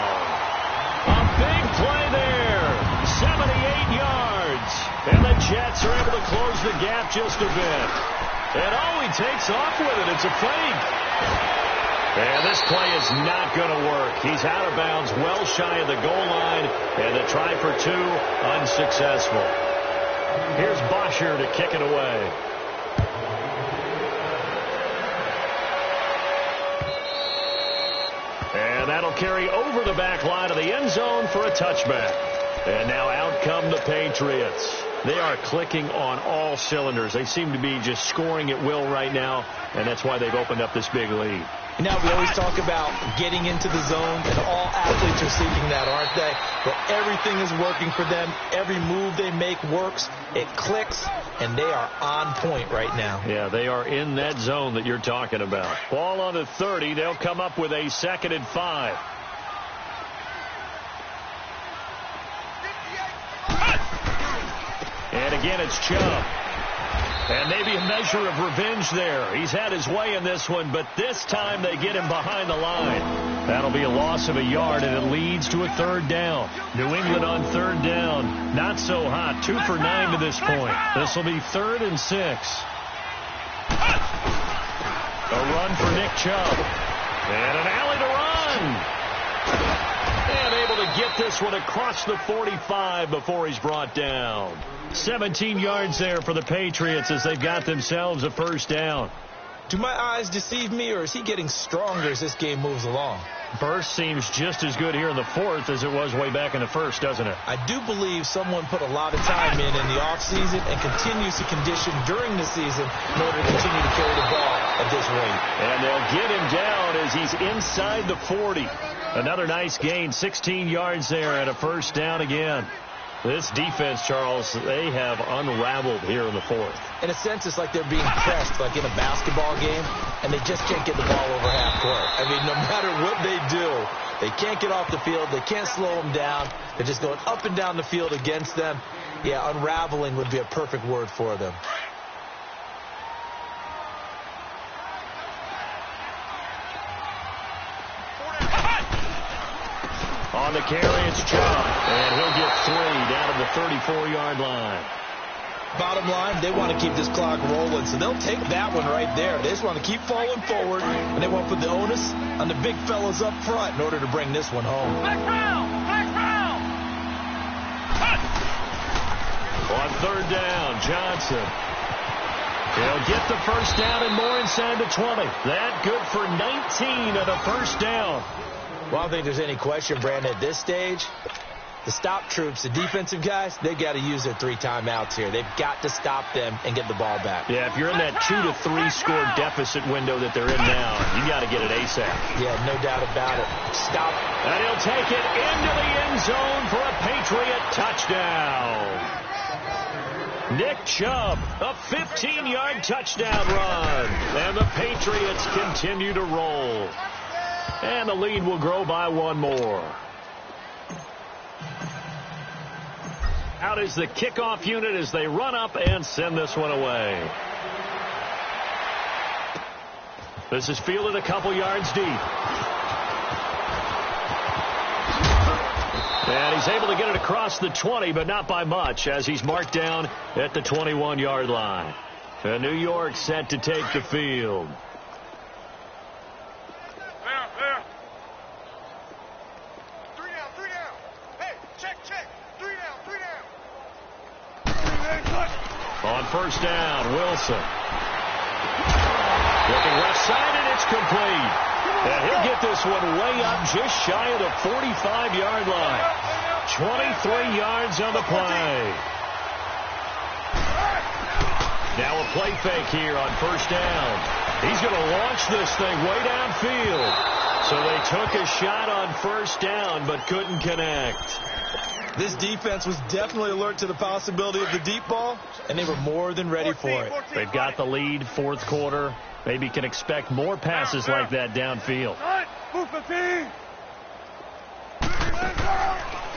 S2: A big play there. 78 yards. And the Jets are able to close the gap just a bit. And he takes off with it. It's a fake. And this play is not going to work. He's out of bounds, well shy of the goal line. And the try for 2, unsuccessful. Here's Bosher to kick it away. And that'll carry over the back line of the end zone for a touchback. And now out come the Patriots. They are clicking on all cylinders. They seem to be just scoring at will right now, and that's why they've opened up this big lead.
S1: Now, we always talk about getting into the zone, and all athletes are seeking that, aren't they? But everything is working for them. Every move they make works. It clicks, and they are on point right now.
S2: Yeah, they are in that zone that you're talking about. Ball on the 30. They'll come up with a 2nd and 5. And again, it's Chubb. And maybe a measure of revenge there. He's had his way in this one, but this time they get him behind the line. That'll be a loss of a yard, and it leads to a 3rd down. New England on 3rd down. Not so hot. 2 for 9 to this point. This will be 3rd and 6. A run for Nick Chubb. And an alley to run. And able to get this one across the 45 before he's brought down. 17 yards there for the Patriots as they've got themselves a first down.
S1: Do my eyes deceive me, or is he getting stronger as this game moves along?
S2: Burst seems just as good here in the fourth as it was way back in the first, doesn't it?
S1: I do believe someone put a lot of time in the offseason and continues to condition during the season in order to continue to carry the ball at this rate.
S2: And they'll get him down as he's inside the 40. Another nice gain, 16 yards there and a first down again. This defense, Charles, they have unraveled here in the fourth.
S1: In a sense, it's like they're being pressed like in a basketball game, and they just can't get the ball over half court. I mean, no matter what they do, they can't get off the field. They can't slow them down. They're just going up and down the field against them. Yeah, unraveling would be a perfect word for them.
S2: On the carry, it's Chubb, and he'll get 3 down to the 34-yard line.
S1: Bottom line, they want to keep this clock rolling, so they'll take that one right there. They just want to keep falling forward, and they want to put the onus on the big fellas up front in order to bring this one home.
S3: Black round!
S2: On third down, Johnson. He'll get the first down and more inside the 20. That good for 19 and a first down.
S1: Well, I don't think there's any question, Brandon, at this stage, the stop troops, the defensive guys, they've got to use their 3 timeouts here. They've got to stop them and get the ball back.
S2: Yeah, if you're in that 2 to 3 score deficit window that they're in now, you got to get it ASAP.
S1: Yeah, no doubt about it. Stop.
S2: And he'll take it into the end zone for a Patriot touchdown. Nick Chubb, a 15-yard touchdown run. And the Patriots continue to roll. And the lead will grow by 1 more. Out is the kickoff unit as they run up and send this one away. This is fielded a couple yards deep. And he's able to get it across the 20, but not by much, as he's marked down at the 21-yard line. And New York set to take the field.
S3: There. 3 down. Hey, check. 3 down.
S2: On first down, Wilson. Looking left side, and it's complete. And he'll get this one way up just shy of the 45-yard line. 23 yards on the play. Now a play fake here on first down. He's going to launch this thing way downfield. So they took a shot on first down, but couldn't connect.
S1: This defense was definitely alert to the possibility of the deep ball, and they were more than ready for it.
S2: They've got the lead, fourth quarter. Maybe can expect more passes like that downfield.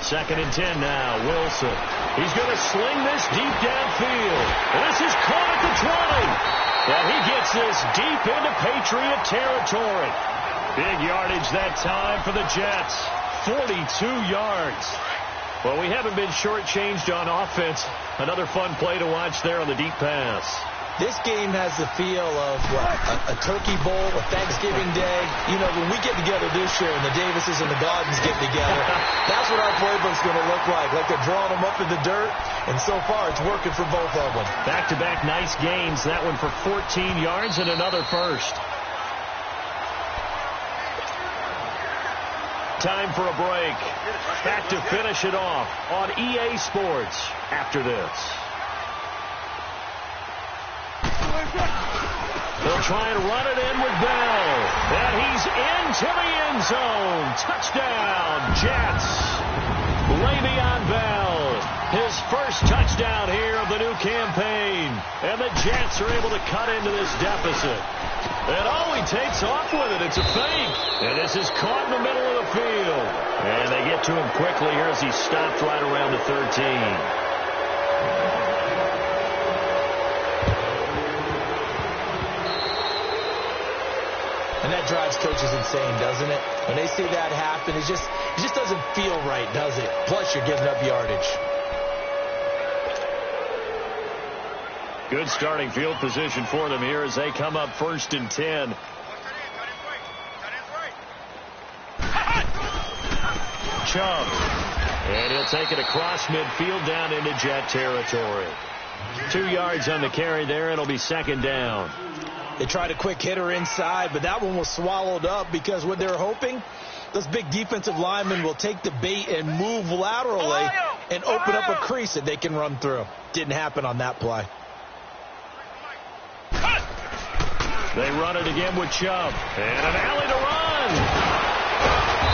S2: Second and 10 now, Wilson. He's going to sling this deep downfield. This is caught at the 20. And he gets this deep into Patriot territory. Big yardage that time for the Jets. 42 yards. Well, we haven't been shortchanged on offense. Another fun play to watch there on the deep pass.
S1: This game has the feel of a turkey bowl, a Thanksgiving day. You know, when we get together this year and the Davises and the Gardens get together, that's what our playbook's going to look like. Like they're drawing them up in the dirt, and so far it's working for both of them.
S2: Back-to-back nice gains. That one for 14 yards and another first. Time for a break. Back to finish it off on EA Sports after this. They'll try and run it in with Bell. And he's into the end zone. Touchdown, Jets. Le'Veon Bell, his first touchdown here of the new campaign. And the Jets are able to cut into this deficit. And he takes off with it. It's a fake. And this is caught in the middle of the field. And they get to him quickly here as he stopped right around the 13.
S1: And that drives coaches insane, doesn't it? When they see that happen, it just doesn't feel right, does it? Plus, you're giving up yardage.
S2: Good starting field position for them here as they come up first and 10. Chubb. And he'll take it across midfield down into Jet territory. 2 yards on the carry there. It'll be second down.
S1: They tried a quick hitter inside, but that one was swallowed up because what they were hoping, those big defensive linemen will take the bait and move laterally and open up a crease that they can run through. Didn't happen on that play.
S2: They run it again with Chubb. And an alley to run.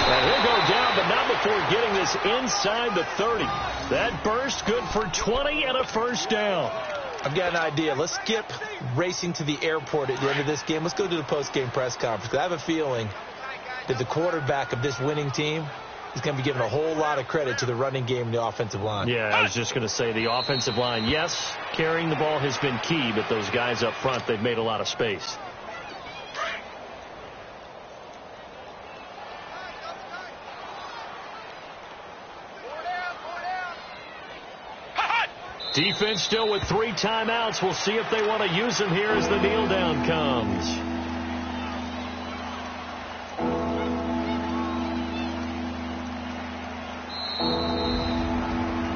S2: And he'll go down, but not before getting this inside the 30. That burst good for 20 and a first down.
S1: I've got an idea. Let's skip racing to the airport at the end of this game. Let's go to the post-game press conference. I have a feeling that the quarterback of this winning team is going to be given a whole lot of credit to the running game and the offensive line.
S2: Yeah, I was just going to say the offensive line, yes, carrying the ball has been key, but those guys up front, they've made a lot of space. Defense still with 3 timeouts. We'll see if they want to use them here as the kneel down comes.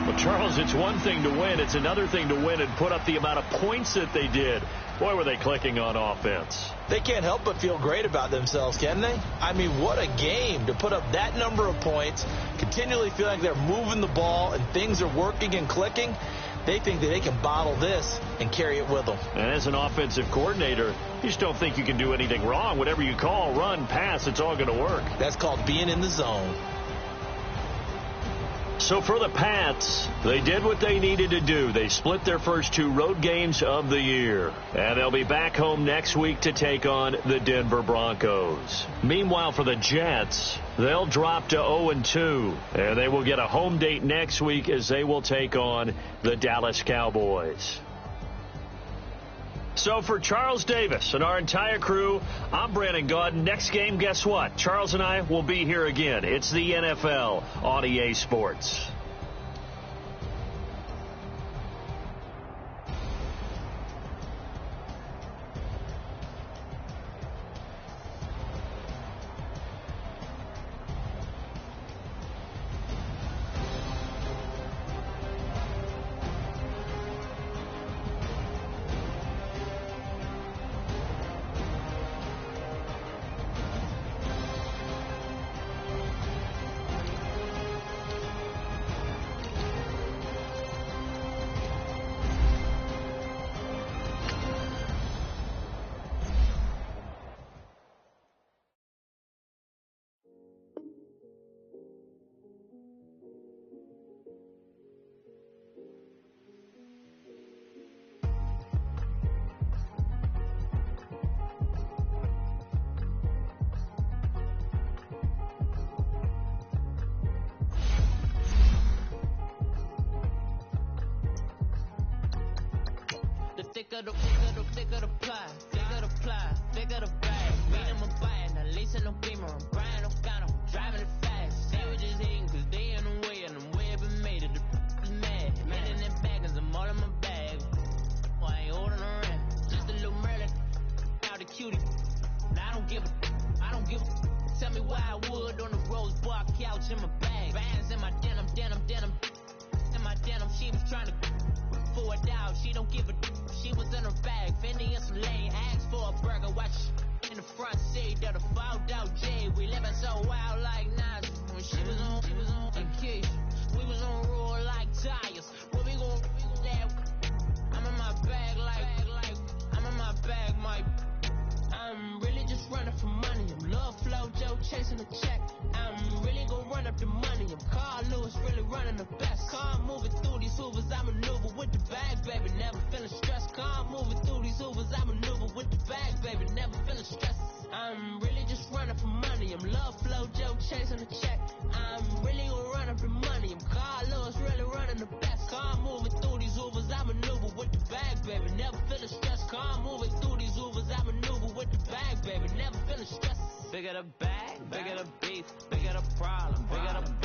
S2: Well, Charles, it's one thing to win. It's another thing to win and put up the amount of points that they did. Boy, were they clicking on offense.
S1: They can't help but feel great about themselves, can they? I mean, what a game to put up that number of points, continually feel like they're moving the ball and things are working and clicking. They think that they can bottle this and carry it with them.
S2: And as an offensive coordinator, you just don't think you can do anything wrong. Whatever you call, run, pass, it's all going to work.
S1: That's called being in the zone.
S2: So for the Pats, they did what they needed to do. They split their first 2 road games of the year. And they'll be back home next week to take on the Denver Broncos. Meanwhile, for the Jets, they'll drop to 0-2. And they will get a home date next week as they will take on the Dallas Cowboys. So for Charles Davis and our entire crew, I'm Brandon Gaudin. Next game, guess what? Charles and I will be here again. It's the NFL on EA Sports.
S4: Thicker the pie, thicker the ply, thicker the bag. Me and my buying, at least in no beamer. I'm Brian O'Connor, driving it fast. They were just hating cause they in the way, and the way I've been made it. The mad. Man in that bag, cause I'm all in my bag. Well, I ain't holding around. Just a little Merlin, out the cutie. Now I don't give a. Tell me why I would on the rose bar couch in my bag. Bands in my denim. In my denim, she was trying to for it out. She don't give a. She was in her bag, Fendi and some lane. Asked for a burger, watch in the front seat of the fouled out J. We living so wild like Nas. When she was on vacation, we was on roll like tires. What we gon' that? I'm in my bag like I'm in my bag, Mike. I'm really just running for money. I'm Love Flow Joe chasing the check. I'm really gon' run up the money. I'm Carl Lewis, really running the best. Car moving through these hoovers, I maneuver with the bag, baby. Never feeling stressed. Car moving through these hoovers, I maneuver with the bag, baby. Never feeling stressed. I'm really just running for money. I'm Love Flow Joe chasing the check. I'm really gon' run up the money. I'm Carl Lewis, really running the best. Car moving through these hoovers, I maneuver with the bag, baby. Never feeling stressed. Car moving through these hoovers, I maneuver with the bag, baby. Never feeling stressed. Bigger the bag, bigger the beef, bigger the problem, bigger the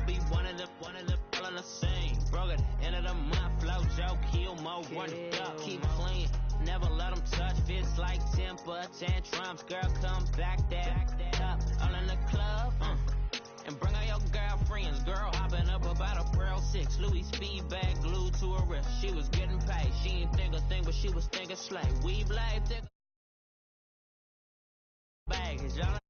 S4: be one of the all in the same. Broke at the end of the month, Flow Joe, kill more, run it up, keep clean, never let them touch, fits like temper, tantrums, girl, come back that up, all in the club, and bring all your girlfriends, girl, hopping up about a Pearl 6, Louis speed bag glued to her wrist, she was getting paid, she ain't think a thing, but she was thinking slay, we blade thick. package.